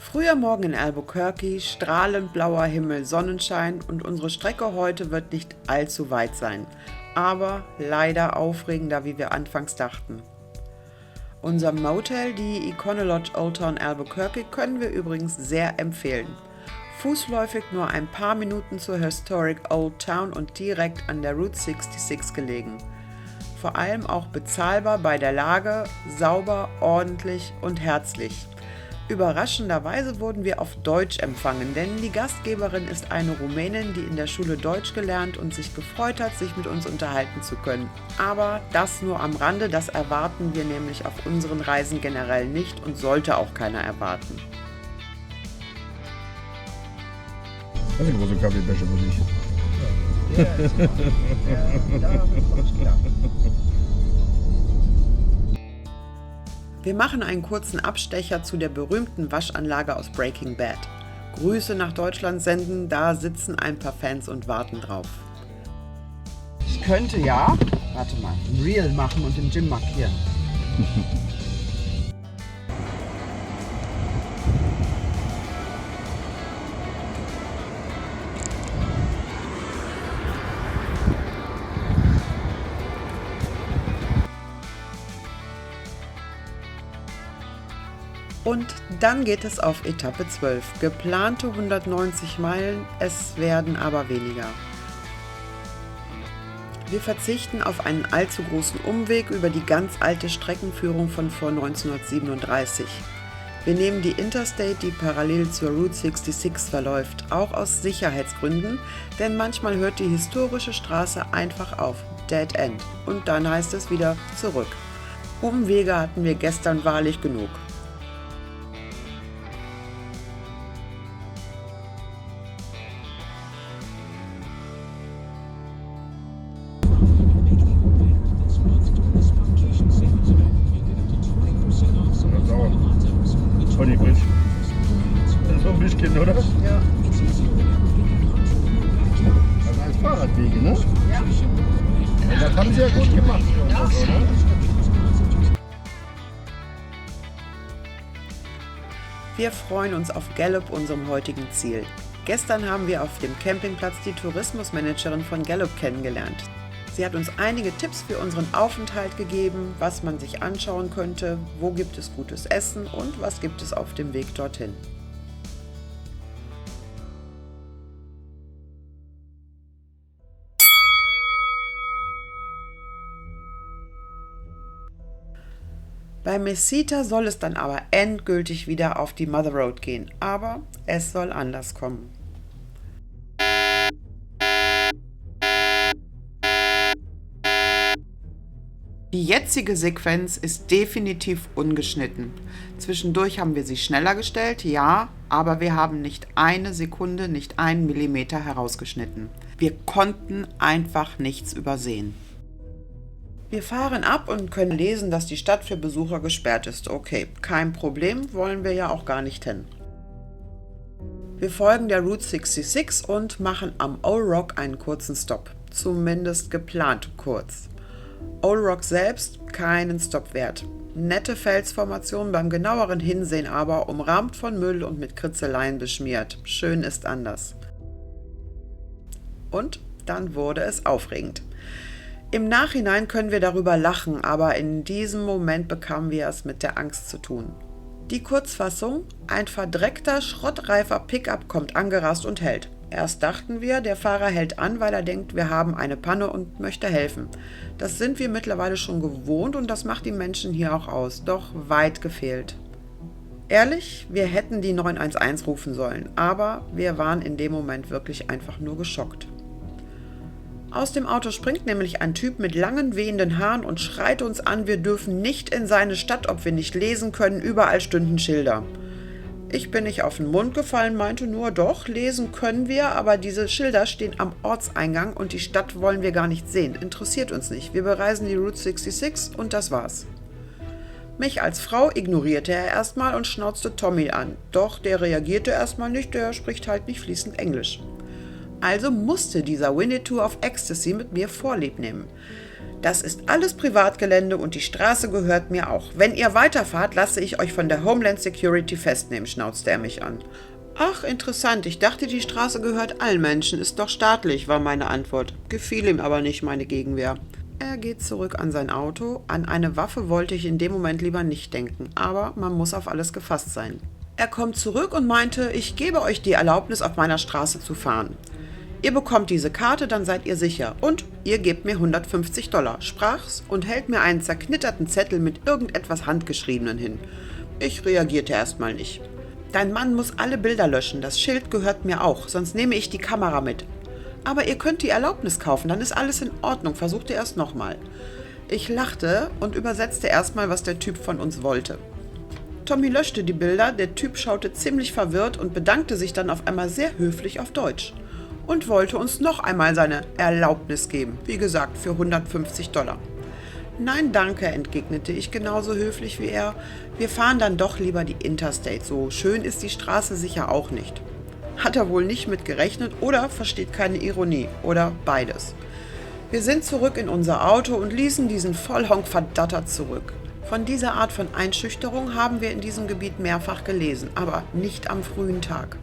Früher Morgen in Albuquerque, strahlend blauer Himmel, Sonnenschein und unsere Strecke heute wird nicht allzu weit sein, aber leider aufregender, wie wir anfangs dachten. Unser Motel, die Econo Lodge Old Town Albuquerque, können wir übrigens sehr empfehlen. Fußläufig nur ein paar Minuten zur Historic Old Town und direkt an der Route 66 gelegen. Vor allem auch bezahlbar bei der Lage, sauber, ordentlich und herzlich. Überraschenderweise wurden wir auf Deutsch empfangen, denn die Gastgeberin ist eine Rumänin, die in der Schule Deutsch gelernt und sich gefreut hat, sich mit uns unterhalten zu können. Aber das nur am Rande, das erwarten wir nämlich auf unseren Reisen generell nicht und sollte auch keiner erwarten. Das ist eine große Kaffeebecher für mich. Ja, der ist super. Damit komme ich klar. Wir machen einen kurzen Abstecher zu der berühmten Waschanlage aus Breaking Bad. Grüße nach Deutschland senden, da sitzen ein paar Fans und warten drauf. Ich könnte ja, warte mal, ein Reel machen und im Gym markieren. Und dann geht es auf Etappe 12. Geplante 190 Meilen, es werden aber weniger. Wir verzichten auf einen allzu großen Umweg über die ganz alte Streckenführung von vor 1937. Wir nehmen die Interstate, die parallel zur Route 66 verläuft, auch aus Sicherheitsgründen, denn manchmal hört die historische Straße einfach auf, Dead End, und dann heißt es wieder zurück. Umwege hatten wir gestern wahrlich genug. Tony Bridge. Das ist so ein bisschen, oder? Ja. Also als Fahrradwege, ne? Ja. Und das haben sie ja gut gemacht. Ja. Also, ne? Wir freuen uns auf Gallup, unserem heutigen Ziel. Gestern haben wir auf dem Campingplatz die Tourismusmanagerin von Gallup kennengelernt. Sie hat uns einige Tipps für unseren Aufenthalt gegeben, was man sich anschauen könnte, wo gibt es gutes Essen und was gibt es auf dem Weg dorthin. Bei Mesita soll es dann aber endgültig wieder auf die Mother Road gehen, aber es soll anders kommen. Die jetzige Sequenz ist definitiv ungeschnitten. Zwischendurch haben wir sie schneller gestellt, ja, aber wir haben nicht eine Sekunde, nicht einen Millimeter herausgeschnitten. Wir konnten einfach nichts übersehen. Wir fahren ab und können lesen, dass die Stadt für Besucher gesperrt ist. Okay, kein Problem, wollen wir ja auch gar nicht hin. Wir folgen der Route 66 und machen am Old Rock einen kurzen Stopp. Zumindest geplant kurz. Old Rock selbst keinen Stopp wert. Nette Felsformation, beim genaueren Hinsehen aber umrahmt von Müll und mit Kritzeleien beschmiert. Schön ist anders. Und dann wurde es aufregend. Im Nachhinein können wir darüber lachen, aber in diesem Moment bekamen wir es mit der Angst zu tun. Die Kurzfassung: ein verdreckter, schrottreifer Pickup kommt angerast und hält. Erst dachten wir, der Fahrer hält an, weil er denkt, wir haben eine Panne und möchte helfen. Das sind wir mittlerweile schon gewohnt und das macht die Menschen hier auch aus, doch weit gefehlt. Ehrlich, wir hätten die 911 rufen sollen, aber wir waren in dem Moment wirklich einfach nur geschockt. Aus dem Auto springt nämlich ein Typ mit langen wehenden Haaren und schreit uns an, wir dürfen nicht in seine Stadt, ob wir nicht lesen können, überall stünden Schilder. Ich bin nicht auf den Mund gefallen, meinte nur, doch, lesen können wir, aber diese Schilder stehen am Ortseingang und die Stadt wollen wir gar nicht sehen. Interessiert uns nicht. Wir bereisen die Route 66 und das war's. Mich als Frau ignorierte er erstmal und schnauzte Tommy an. Doch der reagierte erstmal nicht, der spricht halt nicht fließend Englisch. Also musste dieser Winnetou of Ecstasy mit mir Vorlieb nehmen. Das ist alles Privatgelände und die Straße gehört mir auch. Wenn ihr weiterfahrt, lasse ich euch von der Homeland Security festnehmen, schnauzte er mich an. Ach, interessant. Ich dachte, die Straße gehört allen Menschen. Ist doch staatlich, war meine Antwort. Gefiel ihm aber nicht meine Gegenwehr. Er geht zurück an sein Auto. An eine Waffe wollte ich in dem Moment lieber nicht denken. Aber man muss auf alles gefasst sein. Er kommt zurück und meinte, ich gebe euch die Erlaubnis, auf meiner Straße zu fahren. Ihr bekommt diese Karte, dann seid ihr sicher. Und ihr gebt mir $150, sprach's und hält mir einen zerknitterten Zettel mit irgendetwas Handgeschriebenen hin. Ich reagierte erstmal nicht. Dein Mann muss alle Bilder löschen, das Schild gehört mir auch, sonst nehme ich die Kamera mit. Aber ihr könnt die Erlaubnis kaufen, dann ist alles in Ordnung, versuchte erst nochmal. Ich lachte und übersetzte erstmal, was der Typ von uns wollte. Tommy löschte die Bilder, der Typ schaute ziemlich verwirrt und bedankte sich dann auf einmal sehr höflich auf Deutsch. Und wollte uns noch einmal seine Erlaubnis geben, wie gesagt, für $150. Nein, danke, entgegnete ich genauso höflich wie er. Wir fahren dann doch lieber die Interstate, so schön ist die Straße sicher auch nicht. Hat er wohl nicht mit gerechnet oder versteht keine Ironie oder beides. Wir sind zurück in unser Auto und ließen diesen Vollhonk verdattert zurück. Von dieser Art von Einschüchterung haben wir in diesem Gebiet mehrfach gelesen, aber nicht am frühen Tag.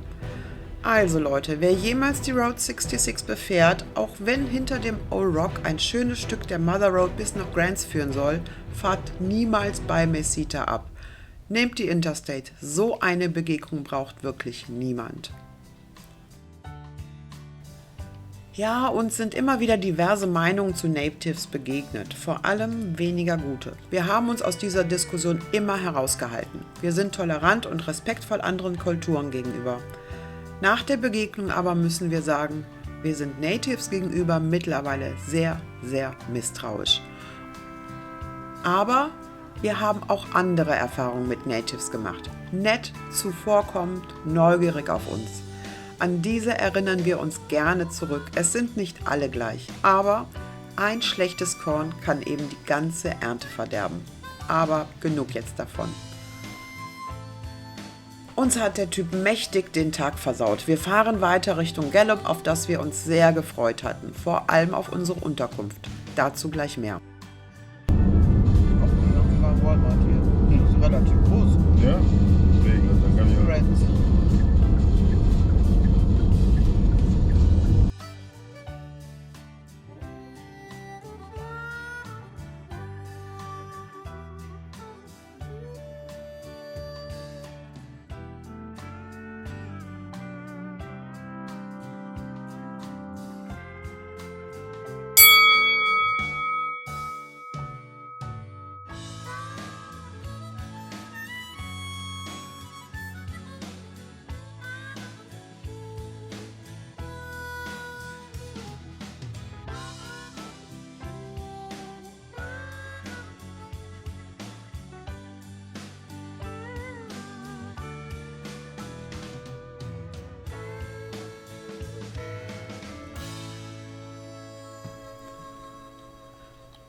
Also Leute, wer jemals die Route 66 befährt, auch wenn hinter dem Old Rock ein schönes Stück der Mother Road bis nach Grants führen soll, fahrt niemals bei Mesita ab. Nehmt die Interstate, so eine Begegnung braucht wirklich niemand. Ja, uns sind immer wieder diverse Meinungen zu Natives begegnet, vor allem weniger gute. Wir haben uns aus dieser Diskussion immer herausgehalten. Wir sind tolerant und respektvoll anderen Kulturen gegenüber. Nach der Begegnung aber müssen wir sagen, wir sind Natives gegenüber mittlerweile sehr, sehr misstrauisch. Aber wir haben auch andere Erfahrungen mit Natives gemacht. Nett, zuvorkommend, neugierig auf uns. An diese erinnern wir uns gerne zurück. Es sind nicht alle gleich, aber ein schlechtes Korn kann eben die ganze Ernte verderben. Aber genug jetzt davon. Uns hat der Typ mächtig den Tag versaut. Wir fahren weiter Richtung Gallup, auf das wir uns sehr gefreut hatten. Vor allem auf unsere Unterkunft. Dazu gleich mehr. Walmart hier. Das ist relativ groß. Ja? Deswegen, dann kann ich Grants.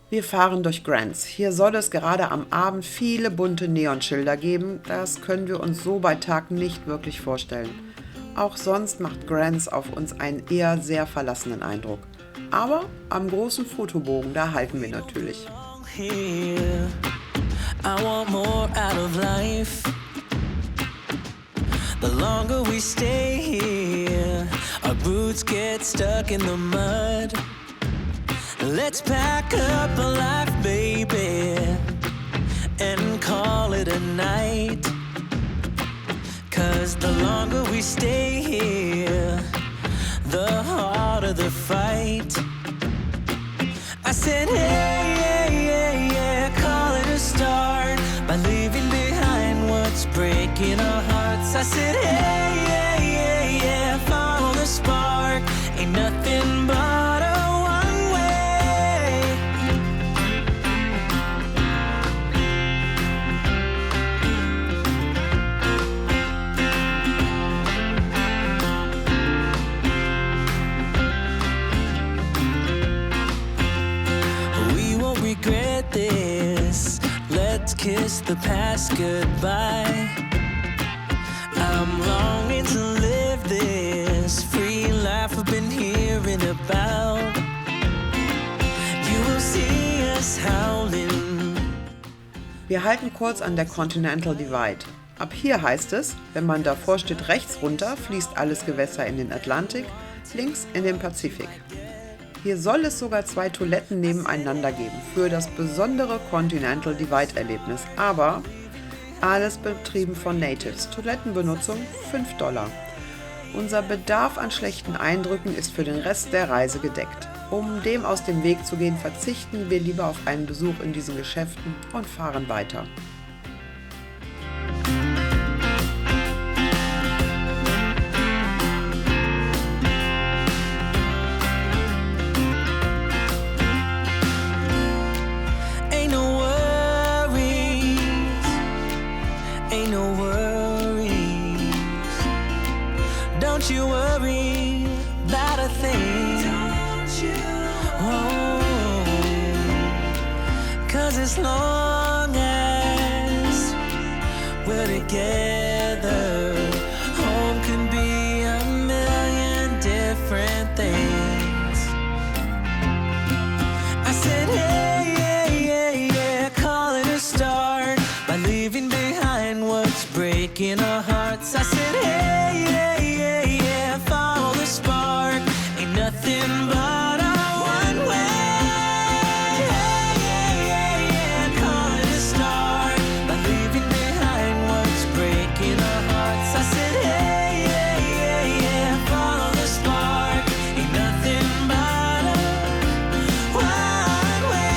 Wir fahren durch Grants. Hier soll es gerade am Abend viele bunte Neonschilder geben. Das können wir uns so bei Tag nicht wirklich vorstellen. Auch sonst macht Grants auf uns einen eher sehr verlassenen Eindruck. Aber am großen Fotobogen, da halten wir natürlich. Here, I want more out of life. The longer we stay here, our roots get stuck in the mud. Let's pack up a life, baby, and call it a night. 'Cause the longer we stay here, the harder the fight. I said, hey, yeah, yeah, yeah, call it a start by leaving behind what's breaking our hearts. I said, hey, yeah, yeah, yeah, follow the spark, ain't nothing but a one way. We won't regret this. Let's kiss the past goodbye. I'm longing to live this free life I've been hearing about. You will see is howling. Wir halten kurz an der Continental Divide. Ab hier heißt es, wenn man davor steht, rechts runter, fließt alles Gewässer in den Atlantik, links in den Pazifik. Hier soll es sogar 2 Toiletten nebeneinander geben für das besondere Continental Divide Erlebnis, aber alles betrieben von Natives. Toilettenbenutzung $5. Unser Bedarf an schlechten Eindrücken ist für den Rest der Reise gedeckt. Um dem aus dem Weg zu gehen, verzichten wir lieber auf einen Besuch in diesen Geschäften und fahren weiter. Don't you worry about a thing. Don't you? Oh, 'cause as long as we're together, home can be a million different things. I said, hey, yeah, yeah, yeah, call it a start by leaving behind what's breaking our hearts. I said, hey, yeah, yeah, yeah, follow the spark. Ain't nothing but a one way. Yeah, yeah, yeah, yeah, call it a start by leaving behind what's breaking our hearts. I said, hey, yeah, yeah, yeah, follow the spark. Ain't nothing but a one way.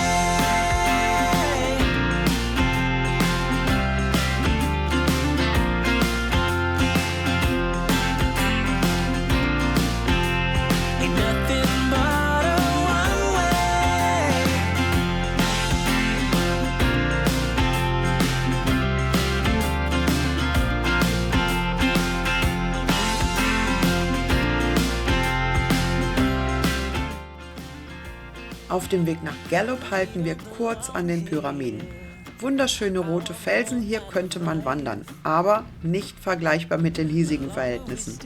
Ain't nothing but a one way. Auf dem Weg nach Gallup halten wir kurz an den Pyramiden. Wunderschöne rote Felsen, hier könnte man wandern, aber nicht vergleichbar mit den hiesigen Verhältnissen.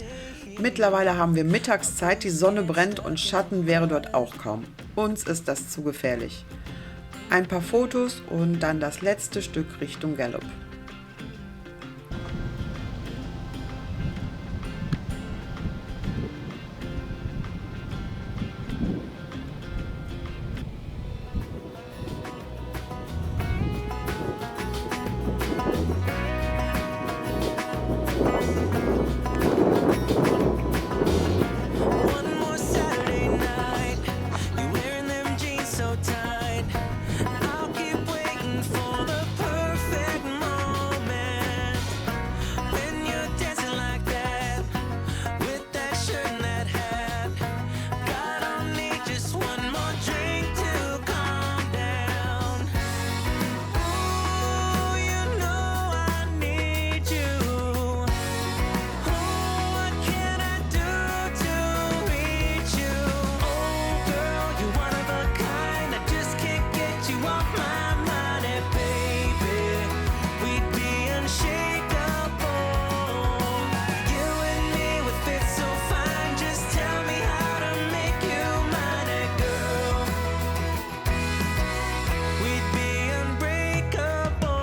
Mittlerweile haben wir Mittagszeit, die Sonne brennt und Schatten wäre dort auch kaum. Uns ist das zu gefährlich. Ein paar Fotos und dann das letzte Stück Richtung Gallup. One more Saturday night, you're wearing them jeans so tight. I'll keep waiting for the perfect moment when you're dancing like that with that shirt and that hat. God, I'll need just one more drink to calm down. Ooh, you know I need you. What can I do to reach you? Oh girl, you're one of a kind. I just can't get you off my mind. And baby, we'd be unshakable. You and me would fit so fine. Just tell me how to make you mine. And girl, we'd be unbreakable.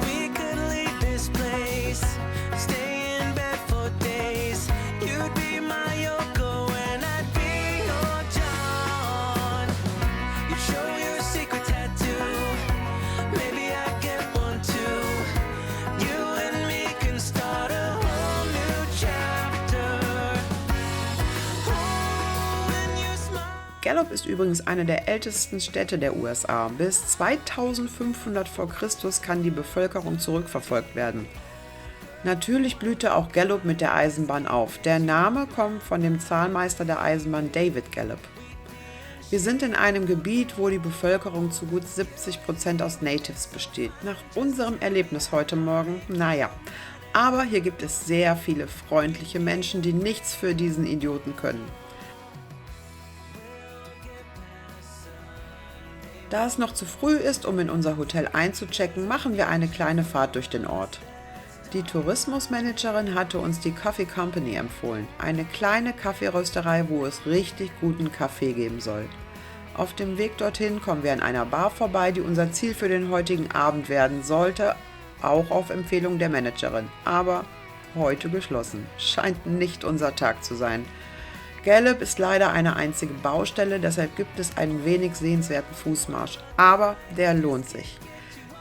We could leave this place, stay in bed for days. You'd be my Yoko and I'd be your John. You'd show your secret tattoo, maybe I'd get one too. You and me can start a whole new chapter. Oh, when you smile. Gallup ist übrigens eine der ältesten Städte der USA. Bis 2500 vor Christus kann die Bevölkerung zurückverfolgt werden. Natürlich blühte auch Gallup mit der Eisenbahn auf. Der Name kommt von dem Zahlmeister der Eisenbahn David Gallup. Wir sind in einem Gebiet, wo die Bevölkerung zu gut 70% aus Natives besteht. Nach unserem Erlebnis heute Morgen, naja. Aber hier gibt es sehr viele freundliche Menschen, die nichts für diesen Idioten können. Da es noch zu früh ist, um in unser Hotel einzuchecken, machen wir eine kleine Fahrt durch den Ort. Die Tourismusmanagerin hatte uns die Coffee Company empfohlen, eine kleine Kaffeerösterei, wo es richtig guten Kaffee geben soll. Auf dem Weg dorthin kommen wir an einer Bar vorbei, die unser Ziel für den heutigen Abend werden sollte, auch auf Empfehlung der Managerin, aber heute geschlossen. Scheint nicht unser Tag zu sein. Gallup ist leider eine einzige Baustelle, deshalb gibt es einen wenig sehenswerten Fußmarsch, aber der lohnt sich.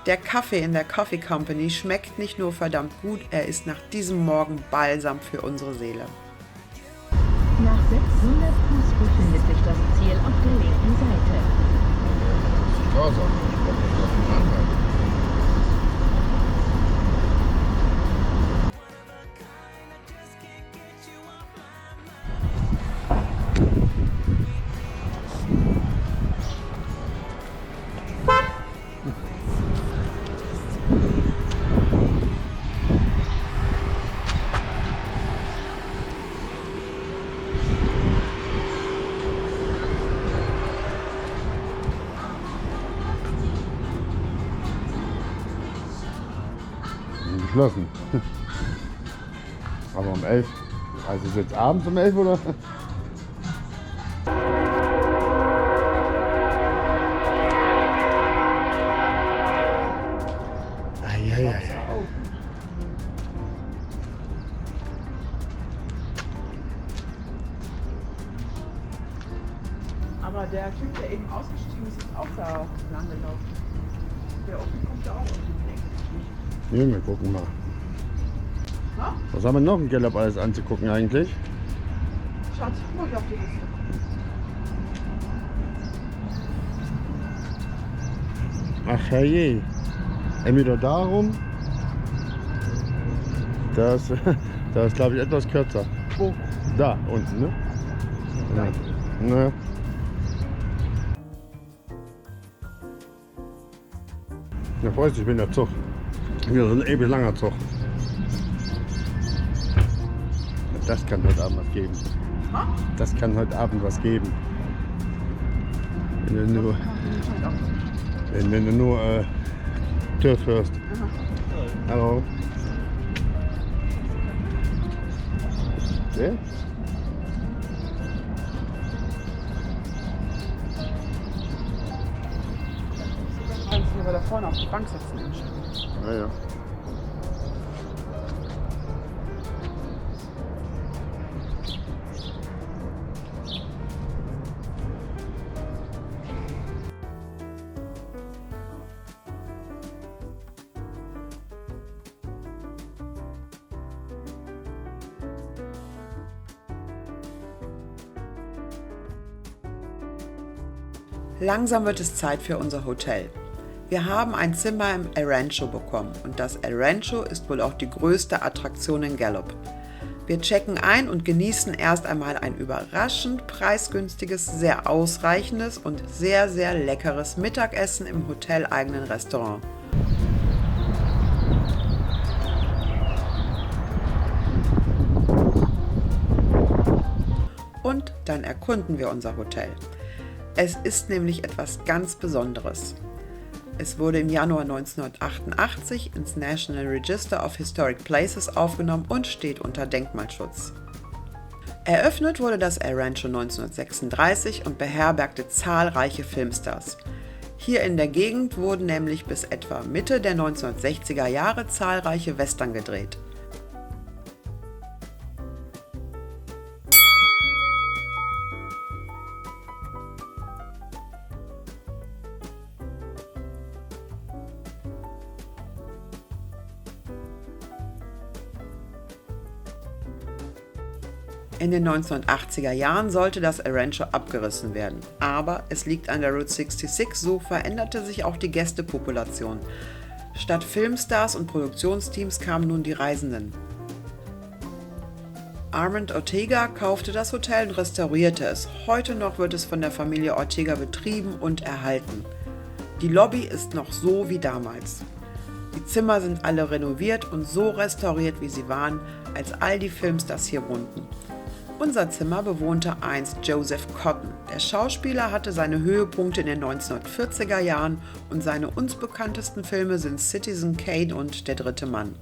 Der Kaffee in der Coffee Company schmeckt nicht nur verdammt gut, er ist nach diesem Morgen Balsam für unsere Seele. Nach 600 Fuß befindet sich das Ziel auf der linken Seite. Straße. Ich glaube, das ist auf dem Anhalt. Geschlossen. Aber um 11. Also ist jetzt abends um 11 oder? Eieiei. Aber der Typ, der eben ausgestiegen ist, ist auch da lang gelaufen. Der Open kommt da auch irgendwie. Wir gucken mal. Ha? Was haben wir noch in Gallup alles anzugucken eigentlich? Schatz, guck mal auf die Liste. Ach herrje. Entweder darum. Das ist glaube ich etwas kürzer. Wo? Da unten, ne? Ja. Ne? Ja, freust dich, ich bin der Zug. Wieder so ein ewig langer Zug. Das kann heute Abend was geben. Das kann heute Abend was geben. Wenn du nur Tür hörst. Hallo. Wer? Hier wir da vorne auf die Bank sitzen. Ja, ja. Langsam wird es Zeit für unser Hotel. Wir haben ein Zimmer im El Rancho bekommen und das El Rancho ist wohl auch die größte Attraktion in Gallup. Wir checken ein und genießen erst einmal ein überraschend preisgünstiges, sehr ausreichendes und sehr, sehr leckeres Mittagessen im hoteleigenen Restaurant. Und dann erkunden wir unser Hotel. Es ist nämlich etwas ganz Besonderes. Es wurde im Januar 1988 ins National Register of Historic Places aufgenommen und steht unter Denkmalschutz. Eröffnet wurde das El Rancho 1936 und beherbergte zahlreiche Filmstars. Hier in der Gegend wurden nämlich bis etwa Mitte der 1960er Jahre zahlreiche Western gedreht. In den 1980er Jahren sollte das El Rancho abgerissen werden, aber es liegt an der Route 66, so veränderte sich auch die Gästepopulation. Statt Filmstars und Produktionsteams kamen nun die Reisenden. Armand Ortega kaufte das Hotel und restaurierte es. Heute noch wird es von der Familie Ortega betrieben und erhalten. Die Lobby ist noch so wie damals. Die Zimmer sind alle renoviert und so restauriert, wie sie waren, als all die Filmstars hier wohnten. Unser Zimmer bewohnte einst Joseph Cotten. Der Schauspieler hatte seine Höhepunkte in den 1940er Jahren und seine uns bekanntesten Filme sind Citizen Kane und Der dritte Mann.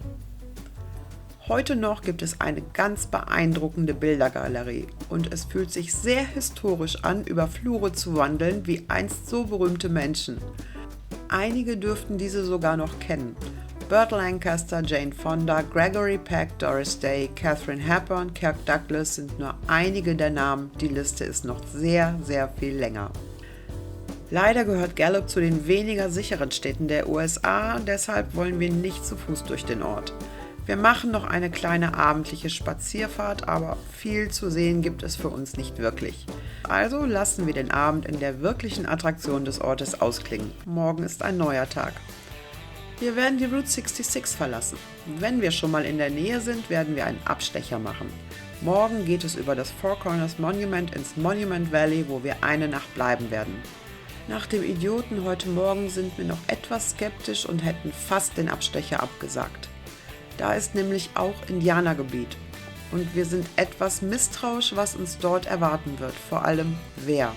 Heute noch gibt es eine ganz beeindruckende Bildergalerie und es fühlt sich sehr historisch an, über Flure zu wandeln wie einst so berühmte Menschen. Einige dürften diese sogar noch kennen. Burt Lancaster, Jane Fonda, Gregory Peck, Doris Day, Katharine Hepburn, Kirk Douglas sind nur einige der Namen. Die Liste ist noch sehr, sehr viel länger. Leider gehört Gallup zu den weniger sicheren Städten der USA, deshalb wollen wir nicht zu Fuß durch den Ort. Wir machen noch eine kleine abendliche Spazierfahrt, aber viel zu sehen gibt es für uns nicht wirklich. Also lassen wir den Abend in der wirklichen Attraktion des Ortes ausklingen. Morgen ist ein neuer Tag. Wir werden die Route 66 verlassen. Wenn wir schon mal in der Nähe sind, werden wir einen Abstecher machen. Morgen geht es über das Four Corners Monument ins Monument Valley, wo wir eine Nacht bleiben werden. Nach dem Idioten heute Morgen sind wir noch etwas skeptisch und hätten fast den Abstecher abgesagt. Da ist nämlich auch Indianergebiet und wir sind etwas misstrauisch, was uns dort erwarten wird, vor allem wer.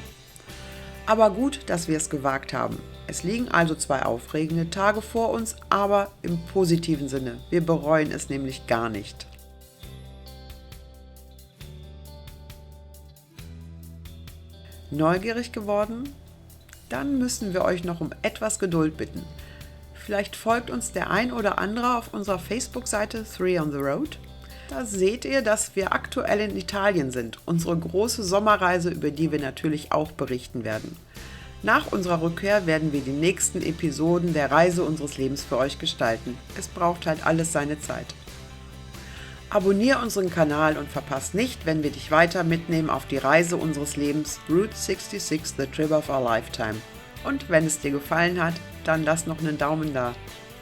Aber gut, dass wir es gewagt haben. Es liegen also 2 aufregende Tage vor uns, aber im positiven Sinne. Wir bereuen es nämlich gar nicht. Neugierig geworden? Dann müssen wir euch noch um etwas Geduld bitten. Vielleicht folgt uns der ein oder andere auf unserer Facebook-Seite 3 on the Road. Da seht ihr, dass wir aktuell in Italien sind, unsere große Sommerreise, über die wir natürlich auch berichten werden. Nach unserer Rückkehr werden wir die nächsten Episoden der Reise unseres Lebens für euch gestalten. Es braucht halt alles seine Zeit. Abonniere unseren Kanal und verpass nicht, wenn wir dich weiter mitnehmen auf die Reise unseres Lebens, Route 66, The Trip of Our Lifetime. Und wenn es dir gefallen hat, dann lass noch einen Daumen da.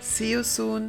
See you soon!